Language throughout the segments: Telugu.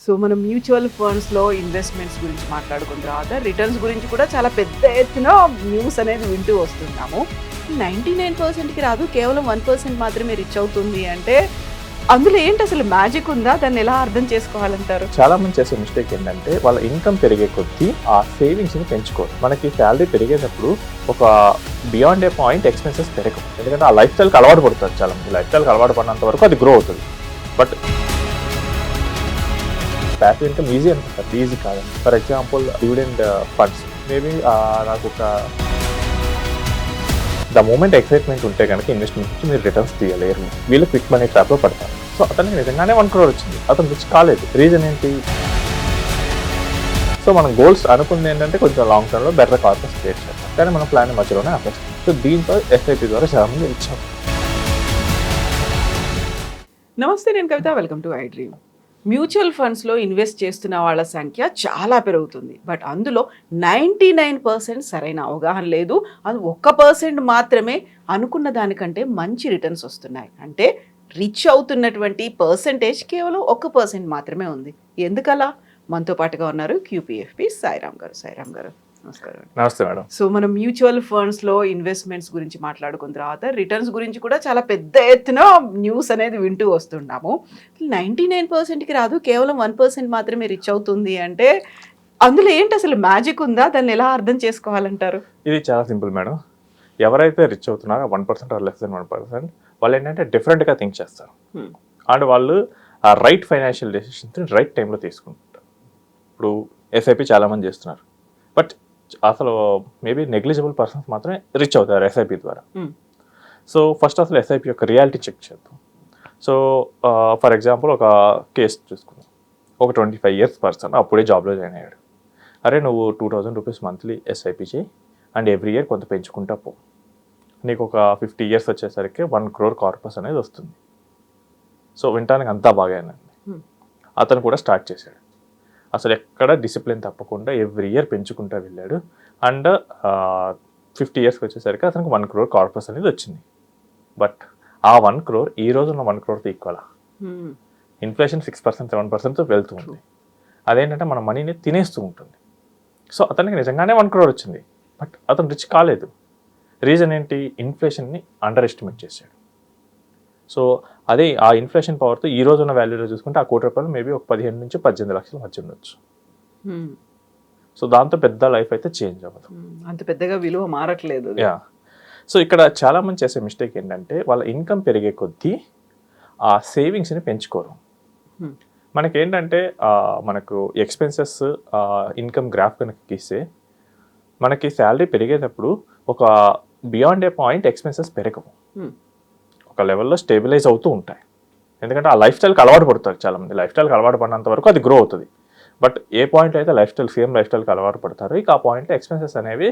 సో మనం మ్యూచువల్ ఫండ్స్లో ఇన్వెస్ట్మెంట్స్ గురించి మాట్లాడుకున్న తర్వాత రిటర్న్స్ గురించి కూడా చాలా పెద్ద ఎత్తున న్యూస్ అనేది వింటూ వస్తున్నాము. 99%కి రాదు, కేవలం 1% మాత్రమే రిచ్ అవుతుంది అంటే అందులో ఏంటి, అసలు మ్యాజిక్ ఉందా? దాన్ని ఎలా అర్థం చేసుకోవాలంటారు? చాలా మంది చేసే మిస్టేక్ ఏంటంటే వాళ్ళ ఇన్కమ్ పెరిగే కొద్దీ ఆ సేవింగ్స్ని పెంచుకోరు. మనకి శాలరీ పెరిగేటప్పుడు ఒక బియాండ్ ఏ పాయింట్ ఎక్స్పెన్సెస్ పెరగవు. ఎందుకంటే ఆ లైఫ్ స్టైల్కి అలవాటు పడుతుంది. చాలా మంది లైఫ్ స్టైల్కి అలవాటు పడినంత వరకు అది గ్రో అవుతుంది. బట్ ప్యాసివ్ ఇన్కమ్ ఈజీ అనుకుంటారు, ఈజీ కాదు. For example dividend funds maybe నాకు ఒక ద మూమెంట్ ఎక్సైట్మెంట్ ఉంటే కనుక ఇన్వెస్ట్మెంట్ నుంచి మీరు రిటర్న్స్ తీయలేరు. వీళ్ళు క్విక్ మనీ ట్రాప్లో పడతారు. సో అతనికి నిజంగానే 1 crore వచ్చింది, అతను రిచ్ కాలేదు. రీజన్ ఏంటి? సో మనం గోల్స్ అనుకుంది ఏంటంటే కొంచెం లాంగ్ టర్మ్లో బెటర్ కార్పస్ క్రియేట్ చేస్తాం, కానీ మన ప్లాన్ మధ్యలోనే ఆపేస్తాం. సో దీంతో ఎస్ఐపి ద్వారా చాలా మంది రిచ్ అవుతాం. నమస్తే, నేను Kavitha. Welcome to iDream. Mutual ఫండ్స్లో ఇన్వెస్ట్ చేస్తున్న వాళ్ళ సంఖ్య చాలా పెరుగుతుంది. బట్ అందులో 99% సరైన అవగాహన లేదు. అది 1% మాత్రమే అనుకున్న దానికంటే మంచి రిటర్న్స్ వస్తున్నాయి. అంటే రిచ్ అవుతున్నటువంటి పర్సంటేజ్ కేవలం 1% మాత్రమే ఉంది. ఎందుకలా? మనతో పాటుగా ఉన్నారు క్యూపీఎఫ్పి సాయిరామ్ గారు. సాయిరామ్ గారు, నమస్కారం. నమస్తే మేడం. సో మనం మ్యూచువల్ ఫండ్స్లో ఇన్వెస్ట్మెంట్స్ గురించి మాట్లాడుకున్న తర్వాత రిటర్న్స్ గురించి కూడా చాలా పెద్ద ఎత్తున న్యూస్ అనేది వింటూ వస్తున్నాము. 99%కి రాదు, కేవలం 1% మాత్రమే రిచ్ అవుతుంది అంటే అందులో ఏంటి, అసలు మ్యాజిక్ ఉందా? దాన్ని ఎలా అర్థం చేసుకోవాలంటారు? ఇది చాలా సింపుల్ మేడం. ఎవరైతే రిచ్ అవుతున్నారో 1% ఆర్ లెస్ దెన్ 1% వాళ్ళు ఏంటంటే డిఫరెంట్గా థింక్ చేస్తారు. అండ్ వాళ్ళు ఆ రైట్ ఫైనాన్షియల్ డెసిషన్స్ రైట్ టైంలో తీసుకుంటారు. ఇప్పుడు ఎస్ఐపి చాలామంది చేస్తున్నారు, బట్ అసలు మేబీ నెగ్లిజిబుల్ పర్సన్స్ మాత్రమే రిచ్ అవుతారు ఎస్ఐపి ద్వారా. సో ఫస్ట్ అసలు ఎస్ఐపి యొక్క రియాలిటీ చెక్ చేద్దాం. సో ఫర్ ఎగ్జాంపుల్ ఒక కేసు చూసుకుందాం. ఒక 25 years పర్సన్ అప్పుడే జాబ్లో జాయిన్ అయ్యాడు. అరే నువ్వు 2000 రూపీస్ మంత్లీ ఎస్ఐపి చేయి అండ్ ఎవ్రీ ఇయర్ కొంత పెంచుకుంటా పో, నీకు ఒక 50 years వచ్చేసరికి 1 crore కార్పస్ అనేది వస్తుంది. సో వినటానికి అంతా బాగానండి. అతను కూడా స్టార్ట్ చేశాడు. అసలు ఎక్కడ డిసిప్లిన్ తప్పకుండా ఎవ్రీ ఇయర్ పెంచుకుంటూ వెళ్ళాడు. అండ్ 50 yearsకి వచ్చేసరికి అతనికి 1 crore కార్పస్ అనేది వచ్చింది. బట్ ఆ 1 crore ఈ రోజున్న 1 crore ఈక్వల్. ఇన్ఫ్లేషన్ 6% 7%తో వెళ్తూ ఉంది. అదేంటంటే మన మనీని తినేస్తూ ఉంటుంది. సో అతనికి నిజంగానే 1 crore వచ్చింది, బట్ అతను రిచ్ కాలేదు. రీజన్ ఏంటి? ఇన్ఫ్లేషన్ని అండర్ ఎస్టిమేట్ చేశాడు. సో అదే ఆ ఇన్ఫ్లేషన్ పవర్తో ఈ రోజున్న వాల్యూలో చూసుకుంటే ఆ 1 కోటి రూపాయలు మేబీ ఒక 15 నుంచి 18 లక్షల మధ్య ఉండొచ్చు. సో దాంతో పెద్ద లైఫ్ అయితే చేంజ్ అవ్వదు, అంత పెద్దగా విలువ మారట్లేదు. యా. సో ఇక్కడ చాలా మంది చేసే మిస్టేక్ ఏంటంటే వాళ్ళ ఇన్కమ్ పెరిగే కొద్దీ ఆ సేవింగ్స్ని పెంచుకోరు. మనకేంటంటే మనకు ఎక్స్పెన్సెస్ ఇన్కమ్ గ్రాఫ్ కనుక గీస్తే మనకి శాలరీ పెరిగేటప్పుడు ఒక బియాండ్ ఏ పాయింట్ ఎక్స్పెన్సెస్ పెరగవు, ఒక లెవెల్లో స్టేబిలైజ్ అవుతూ ఉంటాయి. ఎందుకంటే ఆ లైఫ్ స్టైల్కి అలవాటు పడతారు చాలామంది. లైఫ్ స్టైల్కి అలవాటు పడినంత వరకు అది గ్రో అవుతుంది. బట్ ఏ పాయింట్ అయితే సేమ్ లైఫ్ స్టైల్కి అలవాటు పడతారో ఇక ఆ పాయింట్లో ఎక్స్పెన్సెస్ అనేవి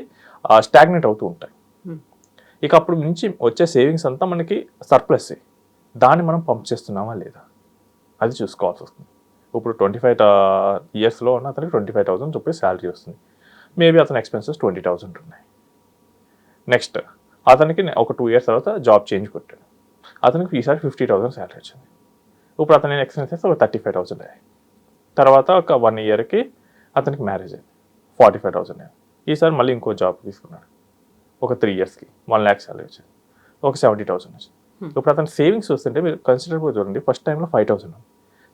స్టాగ్నేట్ అవుతూ ఉంటాయి. ఇక అప్పుడు నుంచి వచ్చే సేవింగ్స్ అంతా మనకి సర్ప్లస్, దాన్ని మనం పంప్ చేస్తున్నామా లేదా అది చూసుకోవాల్సి వస్తుంది. ఇప్పుడు 25 yearsలో ఉన్న అతనికి 25,000 రూపీస్ శాలరీ వస్తుంది. మేబీ అతని ఎక్స్పెన్సెస్ 20,000 ఉన్నాయి. నెక్స్ట్ అతనికి ఒక 2 years తర్వాత జాబ్ చేంజ్ కొట్టాడు. అతనికి ఈసారి 50,000 శాలరీ వచ్చింది. ఇప్పుడు అతని ఎక్స్పెన్సెస్ ఒక 35,000 అయ్యాయి. తర్వాత ఒక 1 yearకి అతనికి మ్యారేజ్ అయింది, 45,000 అయ్యాయి. ఈసారి మళ్ళీ ఇంకో జాబ్ తీసుకున్నాడు. ఒక 3 yearsకి 1 lakh శాలరీ వచ్చింది, ఒక 70,000 వచ్చింది. ఇప్పుడు అతని సేవింగ్స్ వస్తుంటే మీరు కన్సిడరబుల్ చూడండి. ఫస్ట్ టైంలో 5,000,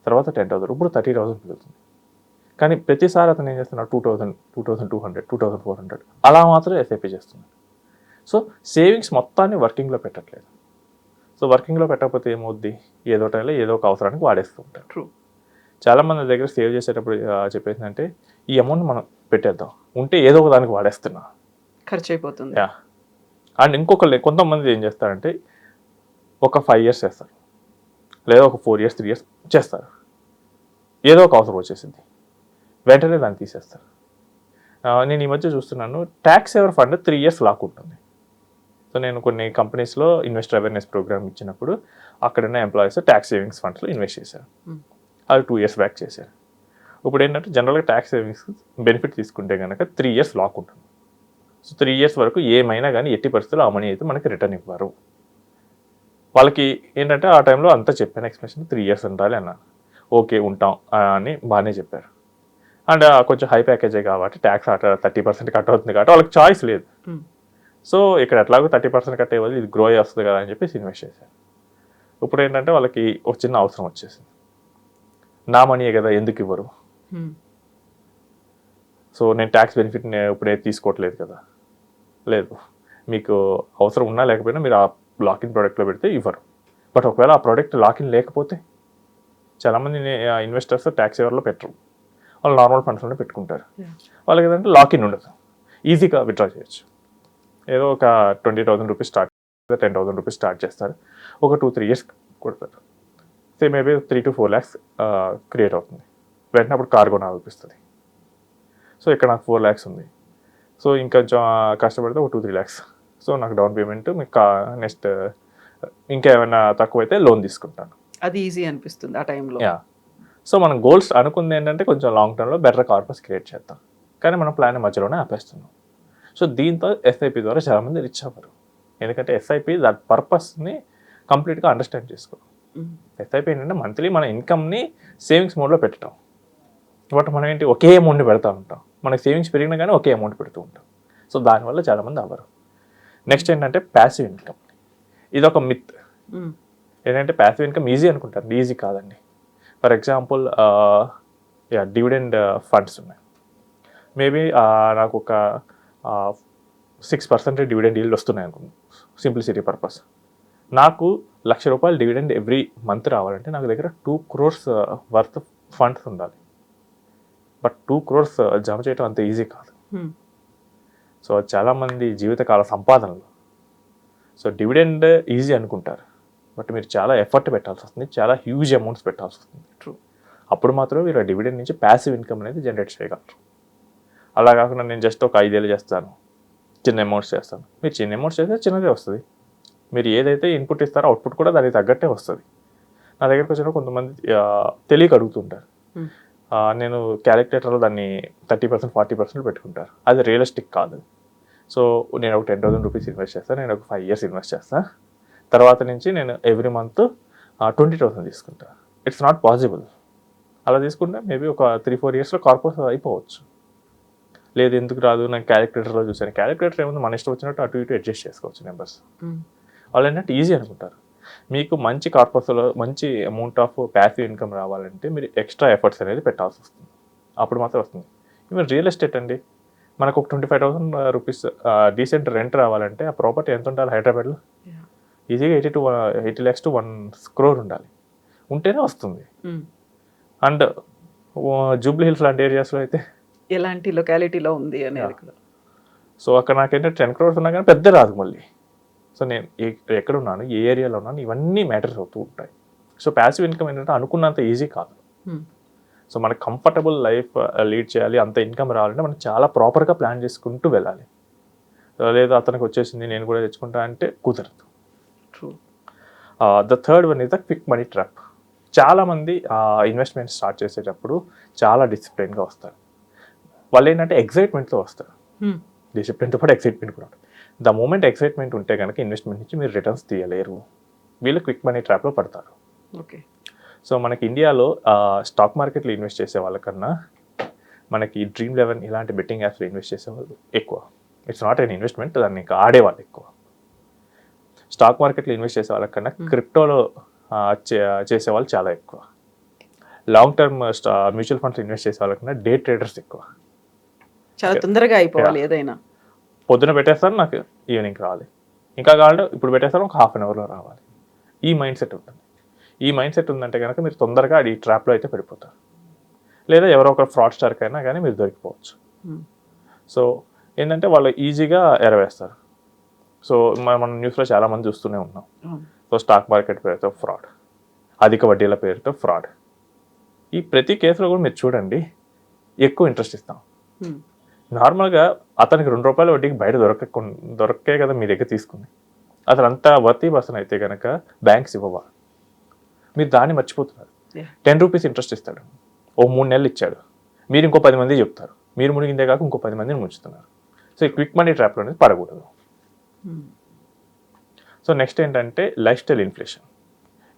తర్వాత 10,000, ఇప్పుడు 30,000 పెరుగుతుంది. కానీ ప్రతిసారి అతను ఏం చేస్తున్నాడు? 2,000, 2,200, 2,400 అలా మాత్రమే ఎస్ఐపి చేస్తున్నాడు. సో సేవింగ్స్ మొత్తాన్ని వర్కింగ్లో పెట్టట్లేదు. సో వర్కింగ్లో పెట్టకపోతే ఏమవుద్ది? ఏదో టైంలో ఏదో ఒక అవసరానికి వాడేస్తూ ఉంటారు. ట్రూ. చాలామంది దగ్గర సేవ్ చేసేటప్పుడు చెప్పేసిందంటే ఈ అమౌంట్ మనం పెట్టేద్దాం, ఉంటే ఏదో ఒక దానికి వాడేస్తున్నా, ఖర్చు అయిపోతుంది. యా. అండ్ కొంతమంది ఏం చేస్తారంటే ఒక 5 years చేస్తారు, లేదా ఒక 4 years 3 years చేస్తారు. ఏదో ఒక అవసరం వచ్చేసింది, వెంటనే దాన్ని తీసేస్తారు. నేను ఈ మధ్య చూస్తున్నాను tax saver fund 3 years lock ఉంటుంది. సో నేను కొన్ని కంపెనీస్లో ఇన్వెస్టర్ అవేర్నెస్ ప్రోగ్రామ్ ఇచ్చినప్పుడు అక్కడున్న ఎంప్లాయీస్ ట్యాక్స్ సేవింగ్స్ ఫండ్స్లో ఇన్వెస్ట్ చేశారు. అది 2 years బ్యాక్ చేశారు. ఇప్పుడు ఏంటంటే జనరల్గా ట్యాక్స్ సేవింగ్స్ బెనిఫిట్ తీసుకుంటే కనుక 3 years లాక్ ఉంటుంది. సో 3 years వరకు ఏమైనా కానీ ఎట్టి పరిస్థితుల్లో ఆ మనీ అయితే మనకి రిటర్న్ ఇవ్వరు. వాళ్ళకి ఏంటంటే ఆ టైంలో అంతా చెప్పాను ఎక్స్ప్లెనేషన్ 3 years ఉండాలి అన్నాను. ఓకే ఉంటాం అని బాగానే చెప్పారు. అండ్ కొంచెం హై ప్యాకేజే కాబట్టి ట్యాక్స్ 30% కట్ అవుతుంది కాబట్టి వాళ్ళకి చాయిస్ లేదు. సో ఇక్కడ ఎట్లాగో 30% కట్ అయ్యే ఇది గ్రో వస్తుంది కదా అని చెప్పేసి ఇన్వెస్ట్ చేశారు. ఇప్పుడు ఏంటంటే వాళ్ళకి ఒక చిన్న అవసరం వచ్చేసింది. నా మనీయే కదా ఎందుకు ఇవ్వరు, సో నేను ట్యాక్స్ బెనిఫిట్ ఇప్పుడే తీసుకోవట్లేదు కదా. లేదు, మీకు అవసరం ఉన్నా లేకపోయినా మీరు ఆ లాకిన్ ప్రోడక్ట్లో పెడితే ఇవ్వరు. బట్ ఒకవేళ ఆ ప్రోడక్ట్ లాకిన్ లేకపోతే చాలామంది ఇన్వెస్టర్స్ ట్యాక్స్ ఎవరిలో పెట్టరు, వాళ్ళు నార్మల్ ఫండ్స్లోనే పెట్టుకుంటారు. వాళ్ళకి ఏంటంటే లాకిన్ ఉండదు, ఈజీగా విత్డ్రా చేయొచ్చు. ఏదో ఒక 20,000 రూపీస్ స్టార్ట్ 10,000 రూపీస్ స్టార్ట్ చేస్తారు, ఒక 2-3 years కొడతారు. Same maybe 3 to 4 lakhs create అవుతుంది. వెంటనే అప్పుడు కార్ కొనాలనిపిస్తుంది. సో ఇక్కడ నాకు 4 lakhs ఉంది, సో ఇంకొంచెం కష్టపడితే ఒక 2-3 lakhs. సో నాకు డౌన్ పేమెంట్, మీకు నెక్స్ట్ ఇంకా ఏమైనా తక్కువైతే లోన్ తీసుకుంటాను. అది ఈజీ అనిపిస్తుంది ఆ టైంలో. యా. సో మనం గోల్స్ అనుకుంది ఏంటంటే కొంచెం లాంగ్ టర్మ్లో బెటర్ కార్పస్ క్రియేట్ చేద్దాం, కానీ మనం ప్లాన్ మధ్యలోనే ఆపేస్తున్నాం. సో దీంతో ఎస్ఐపి ద్వారా చాలామంది రిచ్ అవ్వరు, ఎందుకంటే ఎస్ఐపి దాని పర్పస్ని కంప్లీట్గా అండర్స్టాండ్ చేసుకో. ఎస్ఐపి ఏంటంటే మంత్లీ మన ఇన్కమ్ని సేవింగ్స్ మోడ్లో పెట్టడం. బట్ మనం ఏంటి ఒకే అమౌంట్ని పెడతా ఉంటాం, మనకి సేవింగ్స్ పెరిగినా కానీ ఒకే అమౌంట్ పెడుతూ ఉంటాం. సో దానివల్ల చాలామంది అవ్వరు. నెక్స్ట్ ఏంటంటే ప్యాసివ్ ఇన్కమ్. ఇది ఒక మిత్. ఏంటంటే ప్యాసివ్ ఇన్కమ్ ఈజీ అనుకుంటారు, ఈజీ కాదండి. ఫర్ ఎగ్జాంపుల్ డివిడెండ్ ఫండ్స్ ఉన్నాయి. మేబీ నాకు ఒక 6% డివిడెండ్ ఈల్డ్ వస్తున్నాయి అనుకుంటున్నాను, సింప్లిసిటీ పర్పస్. నాకు ₹1,00,000 డివిడెండ్ ఎవ్రీ మంత్ రావాలంటే నాకు దగ్గర 2 crores వర్త్ ఫండ్స్ ఉండాలి. బట్ 2 crores జమ చేయడం అంత ఈజీ కాదు. సో చాలామంది జీవితకాల సంపాదనలు, సో డివిడెండ్ ఈజీ అనుకుంటారు, బట్ మీరు చాలా ఎఫర్ట్ పెట్టాల్సి వస్తుంది, చాలా హ్యూజ్ అమౌంట్స్ పెట్టాల్సి వస్తుంది. ట్రూ. అప్పుడు మాత్రం మీరు ఆ డివిడెండ్ నుంచి ప్యాసివ్ ఇన్కమ్ అనేది జనరేట్ చేయగలరు. అలా కాకుండా నేను జస్ట్ ఒక 5 ఏళ్ళు చేస్తాను, చిన్న అమౌంట్స్ చేస్తాను. మీరు చిన్న అమౌంట్స్ చేస్తే చిన్నదే వస్తుంది, మీరు ఏదైతే ఇన్పుట్ ఇస్తారో అవుట్పుట్ కూడా దానికి తగ్గట్టే వస్తుంది. నా దగ్గరకు వచ్చిన కొంతమంది తెలియక అడుగుతుంటారు, నేను క్యాలిక్యులేటర్లో దాన్ని 30% 40% పెట్టుకుంటారు. అది రియలిస్టిక్ కాదు. సో నేను ఒక 10,000 రూపీస్ ఇన్వెస్ట్ చేస్తాను, నేను ఒక 5 years ఇన్వెస్ట్ చేస్తాను, తర్వాత నుంచి నేను ఎవ్రీ మంత్ 20,000 తీసుకుంటాను. It's not possible. అలా తీసుకుంటే మేబీ ఒక 3-4 yearsలో కార్పొరేట్ అయిపోవచ్చు. లేదు ఎందుకు రాదు, నేను క్యాలిక్యులేటర్లో చూసాను. క్యాలిక్యులేటర్ ఏముంది, మన ఇష్టం వచ్చినట్టు అటు ఇటు అడ్జస్ట్ చేసుకోవచ్చు నెంబర్స్. వాళ్ళు ఏంటంటే ఈజీ అనుకుంటారు. మీకు మంచి కార్పస్లో మంచి అమౌంట్ ఆఫ్ ప్యాసివ్ ఇన్కమ్ రావాలంటే మీరు ఎక్స్ట్రా ఎఫర్ట్స్ అనేది పెట్టాల్సి వస్తుంది, అప్పుడు మాత్రం వస్తుంది. ఈవెన్ రియల్ ఎస్టేట్ అండి, మనకు ఒక 25,000 రూపీస్ డీసెంట్ రెంట్ రావాలంటే ఆ ప్రాపర్టీ ఎంత ఉండాలి హైదరాబాద్లో? ఈజీగా 80 lakhs to 1 crore ఉండాలి, ఉంటేనే వస్తుంది. అండ్ జూబ్లీ హిల్స్ లాంటి ఏరియాస్లో అయితే ఎలాంటి లొకాలిటీలో ఉంది అనేది కూడా. సో అక్కడ నాకేంటే 10 crores ఉన్నా కానీ పెద్ద రాదు మళ్ళీ. సో నేను ఎక్కడ ఉన్నాను, ఏ ఏరియాలో ఉన్నాను, ఇవన్నీ మ్యాటర్స్ అవుతూ ఉంటాయి. సో ప్యాసివ్ ఇన్కమ్ ఏంటంటే అనుకున్నంత ఈజీ కాదు. సో మనకు కంఫర్టబుల్ లైఫ్ లీడ్ చేయాలి, అంత ఇన్కమ్ రావాలంటే మనం చాలా ప్రాపర్గా ప్లాన్ చేసుకుంటూ వెళ్ళాలి. లేదా అతనికి వచ్చేసింది నేను కూడా తెచ్చుకుంటా అంటే కుదరదు. True. The third one is the quick money trap. చాలామంది ఇన్వెస్ట్మెంట్ స్టార్ట్ చేసేటప్పుడు చాలా డిసిప్లిన్గా వస్తారు. వాళ్ళు ఏంటంటే ఎక్సైట్మెంట్తో వస్తారు, డిసిప్లిన్తో పాటు ఎక్సైట్మెంట్ కూడా ఉంటుంది. ద మూమెంట్ ఎక్సైట్మెంట్ ఉంటే కనుక ఇన్వెస్ట్మెంట్ నుంచి మీరు రిటర్న్స్ తీయలేరు, వీళ్ళు క్విక్ మనీ ట్రాప్లో పడతారు. ఓకే. సో మనకి ఇండియాలో స్టాక్ మార్కెట్లో ఇన్వెస్ట్ చేసే వాళ్ళకన్నా మనకి Dream11 ఇలాంటి బెట్టింగ్ యాప్స్లో ఇన్వెస్ట్ చేసే వాళ్ళు ఎక్కువ. ఇట్స్ నాట్ ఎన్ ఇన్వెస్ట్మెంట్, దాన్ని ఇంకా ఆడేవాళ్ళు ఎక్కువ. స్టాక్ మార్కెట్లో ఇన్వెస్ట్ చేసే వాళ్ళకన్నా క్రిప్టోలో చేసేవాళ్ళు చాలా ఎక్కువ. Long term mutual funds invest చేసే వాళ్ళకన్నా డే ట్రేడర్స్ ఎక్కువ. చాలా తొందరగా అయిపోవాలి ఏదైనా. పొద్దున పెట్టేస్తాను, నాకు ఈవినింగ్ రావాలి, ఇంకా కావాలంటే ఇప్పుడు పెట్టేస్తాను ఒక 1/2 hourలో రావాలి. ఈ మైండ్ సెట్ ఉంటుంది. ఈ మైండ్ సెట్ ఉందంటే కనుక మీరు తొందరగా ఈ ట్రాప్లో అయితే పడిపోతారు, లేదా ఎవరో ఒక ఫ్రాడ్ స్టార్క్ అయినా కానీ మీరు దొరికిపోవచ్చు. సో ఏంటంటే వాళ్ళు ఈజీగా ఎరవేస్తారు. సో మనం న్యూస్లో చాలామంది చూస్తూనే ఉన్నాం. సో స్టాక్ మార్కెట్ పేరుతో ఫ్రాడ్, అధిక వడ్డీల పేరుతో ఫ్రాడ్. ఈ ప్రతి కేసులో కూడా మీరు చూడండి ఎక్కువ ఇంట్రెస్ట్ ఇస్తాం. నార్మల్గా అతనికి ₹2 వడ్డీకి బయట దొరకే కదా మీ దగ్గర తీసుకుంది. అతను అంతా వర్తీ పర్సన్ అయితే కనుక బ్యాంక్స్ ఇవ్వవా? మీరు దాన్ని మర్చిపోతున్నారు. 10 రూపీస్ ఇంట్రెస్ట్ ఇస్తాడు, ఓ 3 నెలలు ఇచ్చాడు, మీరు ఇంకో 10 మంది చెప్తారు, మీరు మునిగిందే కాక ఇంకో 10 మందిని ముంచుతున్నారు. సో ఈ క్విక్ మనీ ట్రాప్లో అనేది పడకూడదు. సో నెక్స్ట్ ఏంటంటే లైఫ్ స్టైల్ ఇన్ఫ్లేషన్.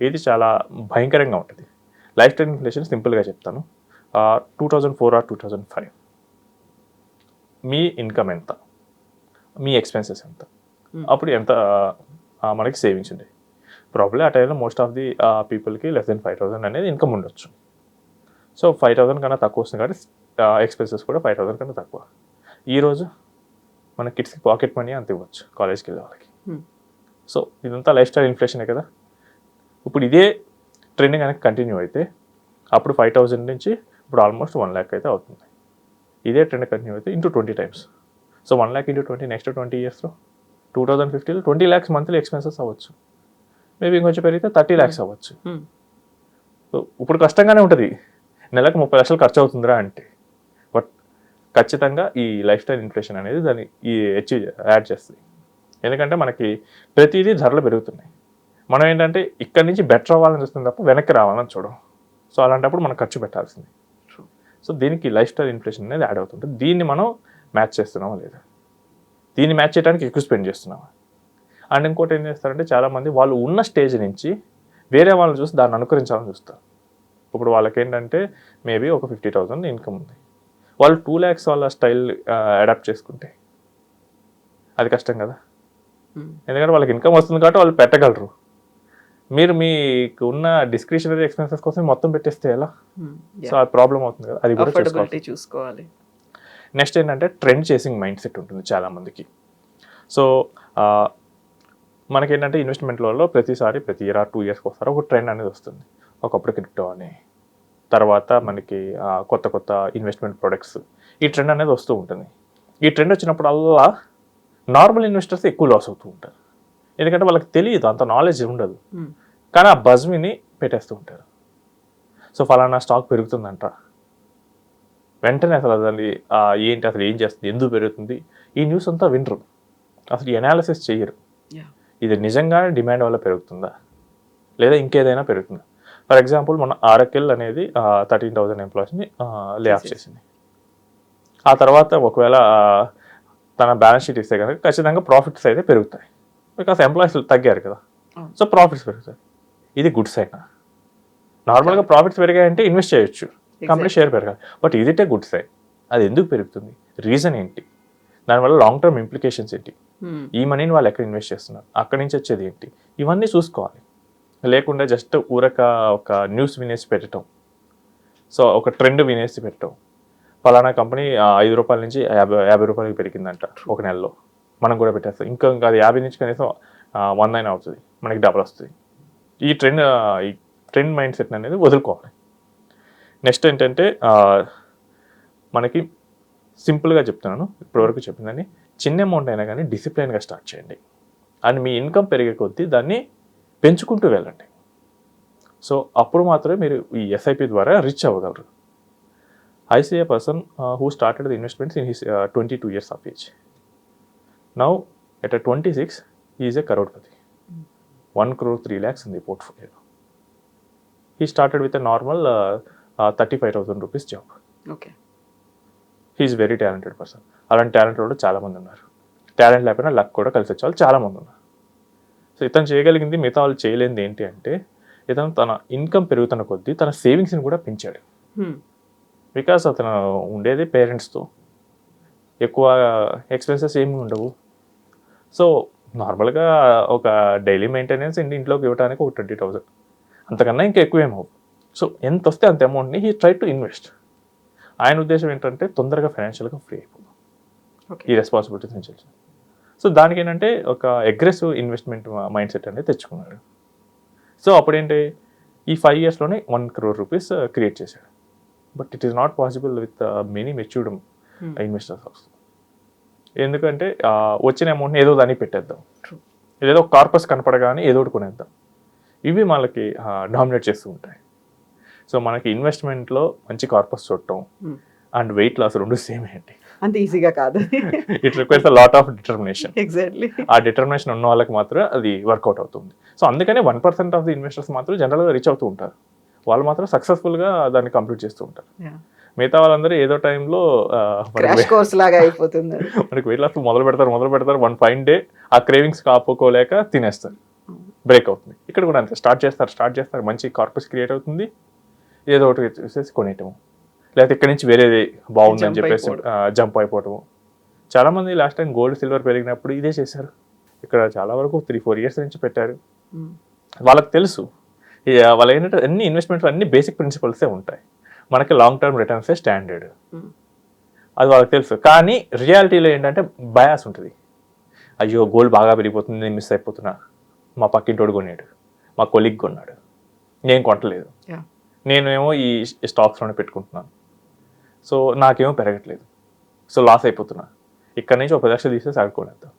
ఇది చాలా భయంకరంగా ఉంటుంది. లైఫ్ స్టైల్ ఇన్ఫ్లేషన్ సింపుల్గా చెప్తాను. 2004 ఆర్ 2005 మీ ఇన్కమ్ ఎంత, మీ ఎక్స్పెన్సెస్ ఎంత, అప్పుడు ఎంత మనకి సేవింగ్స్ ఉండేవి. ప్రాబ్లీ ఆ టైంలో మోస్ట్ ఆఫ్ ది పీపుల్కి లెస్ దెన్ 5,000 అనేది ఇన్కమ్ ఉండొచ్చు. సో 5,000 కన్నా తక్కువ వస్తుంది కాబట్టి ఎక్స్పెన్సెస్ కూడా 5,000 కన్నా తక్కువ. ఈరోజు మన కిడ్స్కి పాకెట్ మనీ అంత ఇవ్వచ్చు కాలేజ్కి వెళ్ళే వాళ్ళకి. సో ఇదంతా లైఫ్ స్టైల్ ఇన్ఫ్లేషనే కదా. ఇప్పుడు ఇదే ట్రెండ్ కనుక కంటిన్యూ అయితే అప్పుడు 5,000 నుంచి ఇప్పుడు ఆల్మోస్ట్ 1 lakh అయితే అవుతుంది. ఇదే ట్రెండ్ కంటిన్యూ అయితే into 20 times. So 1 lakh into 20 next 20 ఇయర్స్లో 2050లో 20 lakhs మంత్లీ ఎక్స్పెన్సెస్ అవ్వచ్చు. మేబీ ఇంకొంచెం పెరిగితే 30 lakhs అవ్వచ్చు. సో ఇప్పుడు కష్టంగానే ఉంటుంది, నెలకు 30 లక్షలు ఖర్చు అవుతుందిరా అంటే. బట్ ఖచ్చితంగా ఈ లైఫ్ స్టైల్ ఇన్ఫ్లేషన్ అనేది దాన్ని యాడ్ చేస్తుంది. ఎందుకంటే మనకి ప్రతిదీ ధరలు పెరుగుతున్నాయి. మనం ఏంటంటే ఇక్కడి నుంచి బెటర్ అవ్వాలని చూస్తుంది తప్ప వెనక్కి రావాలని చూడం. సో అలాంటప్పుడు మనం ఖర్చు పెట్టాల్సింది. సో దీనికి లైఫ్ స్టైల్ ఇన్ఫ్లేషన్ అనేది యాడ్ అవుతుంటుంది. దీన్ని మనం మ్యాచ్ చేస్తున్నామా లేదా, దీన్ని మ్యాచ్ చేయడానికి ఎక్కువ స్పెండ్ చేస్తున్నామా. అండ్ ఇంకోటి ఏం చేస్తారంటే చాలామంది వాళ్ళు ఉన్న స్టేజ్ నుంచి వేరే వాళ్ళని చూసి దాన్ని అనుకరించాలని చూస్తారు. ఇప్పుడు వాళ్ళకి ఏంటంటే మేబీ ఒక 50,000 ఇన్కమ్ ఉంది, వాళ్ళు 2 lakhs వాళ్ళ స్టైల్ అడాప్ట్ చేసుకుంటే అది కష్టం కదా. ఎందుకంటే వాళ్ళకి ఇన్కమ్ వస్తుంది కాబట్టి వాళ్ళు పెట్టగలరు. మీరు మీకు ఉన్న డిస్క్రిషనరీ ఎక్స్పెన్సెస్ కోసం మొత్తం పెట్టేస్తే ఎలా? సో అది ప్రాబ్లం అవుతుంది కదా, అది కూడా చూసుకోవాలి. నెక్స్ట్ ఏంటంటే ట్రెండ్ చేసింగ్ మైండ్ సెట్ ఉంటుంది చాలామందికి. సో మనకేంటంటే ఇన్వెస్ట్మెంట్లలో ప్రతిసారి ప్రతి ఇయర్ 2 yearsకి ఒకసారి ఒక ట్రెండ్ అనేది వస్తుంది. ఒకప్పుడు క్రిప్టో అని, తర్వాత మనకి కొత్త కొత్త ఇన్వెస్ట్మెంట్ ప్రొడక్ట్స్, ఈ ట్రెండ్ అనేది వస్తూ ఉంటుంది. ఈ ట్రెండ్ వచ్చినప్పుడల్లా నార్మల్ ఇన్వెస్టర్స్ ఎక్కువ లాస్ అవుతూ ఉంటారు. ఎందుకంటే వాళ్ళకి తెలియదు, అంత నాలెడ్జ్ ఉండదు, కానీ ఆ బజ్ విని పెట్టేస్తూ ఉంటారు. సో ఫలానా స్టాక్ పెరుగుతుందంట, వెంటనే అసలు అది ఏంటి, అసలు ఏం చేస్తుంది, ఎందుకు పెరుగుతుంది, ఈ న్యూస్ అంతా వినరు, అసలు ఎనాలిసిస్ చేయరు. ఇది నిజంగానే డిమాండ్ వల్ల పెరుగుతుందా లేదా ఇంకేదైనా పెరుగుతుందా. ఫర్ ఎగ్జాంపుల్ మన ఆరకిల్ అనేది 13,000 ఎంప్లాయీస్ని లే ఆఫ్ చేసింది. ఆ తర్వాత ఒకవేళ తన బ్యాలెన్స్ షీట్ ఇస్తే కనుక ఖచ్చితంగా ప్రాఫిట్స్ అయితే పెరుగుతాయి, బికాస్ ఎంప్లాయీస్ తగ్గారు కదా. సో ప్రాఫిట్స్ పెరుగుతాయి. ఇది గుడ్ సైన్. నార్మల్గా ప్రాఫిట్స్ పెరిగాయంటే ఇన్వెస్ట్ చేయొచ్చు, కంపెనీ షేర్ పెరగాలి. బట్ ఇదిటే గుడ్ సైన్. అది ఎందుకు పెరుగుతుంది, రీజన్ ఏంటి, దానివల్ల లాంగ్ టర్మ్ ఇంప్లికేషన్స్ ఏంటి, ఈ మనీని వాళ్ళు ఎక్కడ ఇన్వెస్ట్ చేస్తున్నారు, అక్కడి నుంచి వచ్చేది ఏంటి, ఇవన్నీ చూసుకోవాలి. లేకుండా జస్ట్ ఊరక ఒక న్యూస్ వినేసి పెట్టడం, సో ఒక ట్రెండ్ వినేసి పెట్టడం, ఫలానా కంపెనీ 5 రూపాయల నుంచి 50 రూపాయలకి పెరిగిందంట ఒక నెలలో, మనం కూడా పెట్టేస్తాం. ఇంకా అది 50 నుంచి కనీసం 100 అయినా అవుతుంది, మనకి డబల్ వస్తుంది. ఈ ట్రెండ్ మైండ్ సెట్ అనేది వదులుకోవాలి. నెక్స్ట్ ఏంటంటే మనకి సింపుల్గా చెప్తున్నాను, ఇప్పటివరకు చెప్పిందని చిన్న అమౌంట్ అయినా కానీ డిసిప్లైన్గా స్టార్ట్ చేయండి. అండ్ మీ ఇన్కమ్ పెరిగే కొద్దీ దాన్ని పెంచుకుంటూ వెళ్ళండి. సో అప్పుడు మాత్రమే మీరు ఈ ఎస్ఐపి ద్వారా rich అవ్వగలరు. I see a person who started the investments in his 22 years of age. Now, at 26, he is a crorepati. 1 crore 3 lakhs in the portfolio. He started with a normal 35,000 rupees job. Okay. He is very talented person. అలాంటి టాలెంట్ వాళ్ళు చాలామంది ఉన్నారు. టాలెంట్ లేకపోయినా లక్ కూడా కలిసి వచ్చే వాళ్ళు చాలామంది ఉన్నారు. సో ఇతను చేయగలిగింది మిగతా వాళ్ళు చేయలేనిది ఏంటి అంటే, ఇతను తన ఇన్కమ్ పెరుగుతున్న కొద్దీ తన సేవింగ్స్ని కూడా పెంచాడు. బికాస్ అతను ఉండేది పేరెంట్స్తో, ఎక్కువ ఎక్స్పెన్సెస్ ఏమి ఉండవు. సో నార్మల్గా ఒక డైలీ మెయింటెనెన్స్ ఇంట్లోకి ఇవ్వడానికి ఒక 20,000, అంతకన్నా ఇంకా ఎక్కువ ఏమవు. సో ఎంత వస్తే అంత అమౌంట్ని హీ ట్రై టు ఇన్వెస్ట్. ఆయన ఉద్దేశం ఏంటంటే తొందరగా ఫైనాన్షియల్గా ఫ్రీ అయిపోతుంది ఈ రెస్పాన్సిబిలిటీస్ నుంచి. సో దానికి ఏంటంటే ఒక అగ్రెసివ్ ఇన్వెస్ట్మెంట్ మైండ్ సెట్ అనేది తెచ్చుకున్నాడు. సో అప్పుడేంటి, ఈ 5 yearsలోనే 1 crore rupees క్రియేట్ చేశాడు. But it is not possible with many matured investors also. ఎందుకంటే వచ్చిన అమౌంట్ని ఏదో దాన్ని పెట్టేద్దాం, ఏదో కార్పస్ కనపడగానే ఏదో ఒకటి కొనేద్దాం, ఇవి మనకి డామినేట్ చేస్తూ ఉంటాయి. సో మనకి ఇన్వెస్ట్మెంట్లో మంచి కార్పస్ చూడటం అండ్ వెయిట్ లాస్ రెండు సేమ్ ఏంటి, అంత ఈజీగా కాదు. It requires a lot of determination. Exactly. ఆ డిటర్మినేషన్ ఉన్న వాళ్ళకి మాత్రం అది వర్కౌట్ అవుతుంది. సో అందుకనే 1% ఆఫ్ ది ఇన్వెస్టర్స్ మాత్రం జనరల్గా రీచ్ అవుతూ ఉంటారు. వాళ్ళు మాత్రం సక్సెస్ఫుల్గా దాన్ని కంప్లీట్ చేస్తూ ఉంటారు. మిగతా వాళ్ళందరూ ఏదో టైంలో క్రాష్ కోర్స్ లాగా అయిపోతుంది. మనకి వెయిట్ లాస్ మొదలు పెడతారు 1 fine day ఆ క్రేవింగ్స్ ఆపుకోలేక తినేస్తారు, బ్రేక్ అవుతుంది. ఇక్కడ కూడా అంతే, స్టార్ట్ చేస్తారు, మంచి కార్పస్ క్రియేట్ అవుతుంది, ఏదో ఒకటి చూసేసి కొనేయటము, లేకపోతే ఇక్కడ నుంచి వేరేది బాగుందని Jump చెప్పేసి జంప్ అయిపోవటము. చాలామంది లాస్ట్ టైం గోల్డ్ సిల్వర్ పెరిగినప్పుడు ఇదే చేశారు. ఇక్కడ చాలా వరకు 3-4 years నుంచి పెట్టారు. వాళ్ళకి తెలుసు వాళ్ళు ఏంటంటే అన్ని ఇన్వెస్ట్మెంట్స్ అన్ని బేసిక్ ప్రిన్సిపల్సే ఉంటాయి, మనకి లాంగ్ టర్మ్ రిటర్న్సే స్టాండర్డ్, అది వాళ్ళకి తెలుసు. కానీ రియాలిటీలో ఏంటంటే బయాస్ ఉంటుంది. అయ్యో గోల్డ్ బాగా పెరిగిపోతుంది, నేను మిస్ అయిపోతున్నా, మా పక్కింటోడు కొన్నాడు, మా కొలీగ్ కొన్నాడు, నేను కొనట్లేదు, నేనేమో ఈ స్టాక్స్లోనే పెట్టుకుంటున్నాను, సో నాకేమో పెరగట్లేదు, సో లాస్ అయిపోతున్నా, ఇక్కడ నుంచి ఒక 10 లక్షలు తీసేసి ఆడుకోలేద్దాం.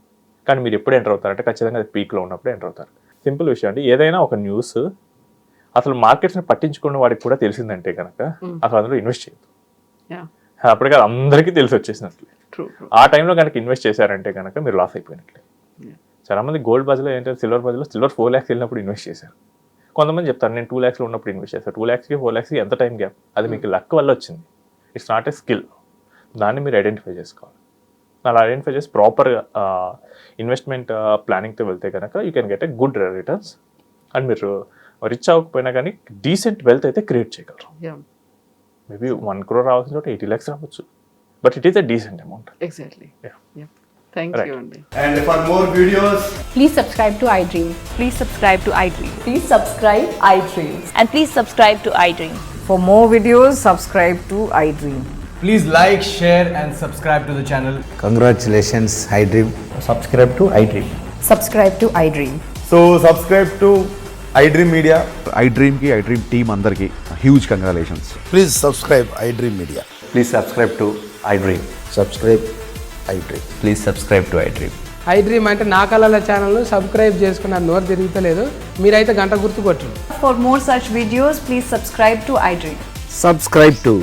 కానీ మీరు ఎప్పుడు ఎంటర్ అవుతారంటే ఖచ్చితంగా అది పీక్లో ఉన్నప్పుడు ఎంటర్ అవుతారు. సింపుల్ విషయం అండి, ఏదైనా ఒక న్యూస్ అసలు మార్కెట్స్ని పట్టించుకున్న వాడికి కూడా తెలిసిందంటే కనుక అసలు అందులో ఇన్వెస్ట్ చేయొద్దు. అప్పటికే అందరికీ తెలిసి వచ్చేసినట్లే. ఆ టైంలో కనుక ఇన్వెస్ట్ చేశారంటే కనుక మీరు లాస్ అయిపోయినట్లే. చాలా మంది గోల్డ్ బదులు ఏంటంటే సిల్వర్ బదులు సిల్వర్ 4 lakhs వెళ్ళినప్పుడు ఇన్వెస్ట్ చేశారు. కొంతమంది చెప్తారు నేను 2 lakhs ఉన్నప్పుడు ఇన్వెస్ట్ చేశాను. 2 lakhsకి 4 lakhsకి ఎంత టైం గ్యాప్, అది మీకు లక్ వల్ల వచ్చింది, ఇట్స్ నాట్ ఏ స్కిల్. దాన్ని మీరు ఐడెంటిఫై చేసుకోవాలి. అలా ఐడెంటిఫై చేసి ప్రాపర్గా ఇన్వెస్ట్మెంట్ ప్లానింగ్తో వెళ్తే కనుక you can get a good returns and మీరు రిచ్ అవ్వకపోయినా కానీ డీసెంట్ వెల్త్ అయితే క్రియేట్ చేయగలరు. మేబీ 1 crore రావాల్సిన చోట 80 lakhs రావచ్చు, but it is a decent amount. Exactly. Thank you అండి. And for more videos, Please subscribe to iDream. Please subscribe to iDream. Please subscribe iDream. And please subscribe to iDream. For more videos, subscribe to iDream. please like, share and subscribe to the channel. Congratulations, iDream. Subscribe to iDream. Subscribe to iDream. So subscribe to iDream Media. iDream ki iDream team andarki huge congratulations. Please subscribe iDream Media. Please subscribe to iDream. Subscribe iDream. Please subscribe to iDream. iDream అంటే నా కళల ఛానల్ సబ్స్క్రైబ్ చేసుకున్న నోరు తిరుగుతలేదు, మీరైతే గంట గుర్తు కొట్టండి. For more such videos, please subscribe to iDream. Subscribe to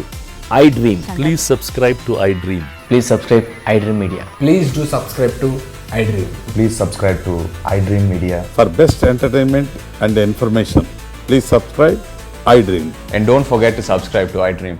iDream. Please subscribe to iDream. Please subscribe iDream Media. Please do subscribe to iDream. Please subscribe to iDream Media. For best entertainment and information, please subscribe iDream. And don't forget to subscribe to iDream.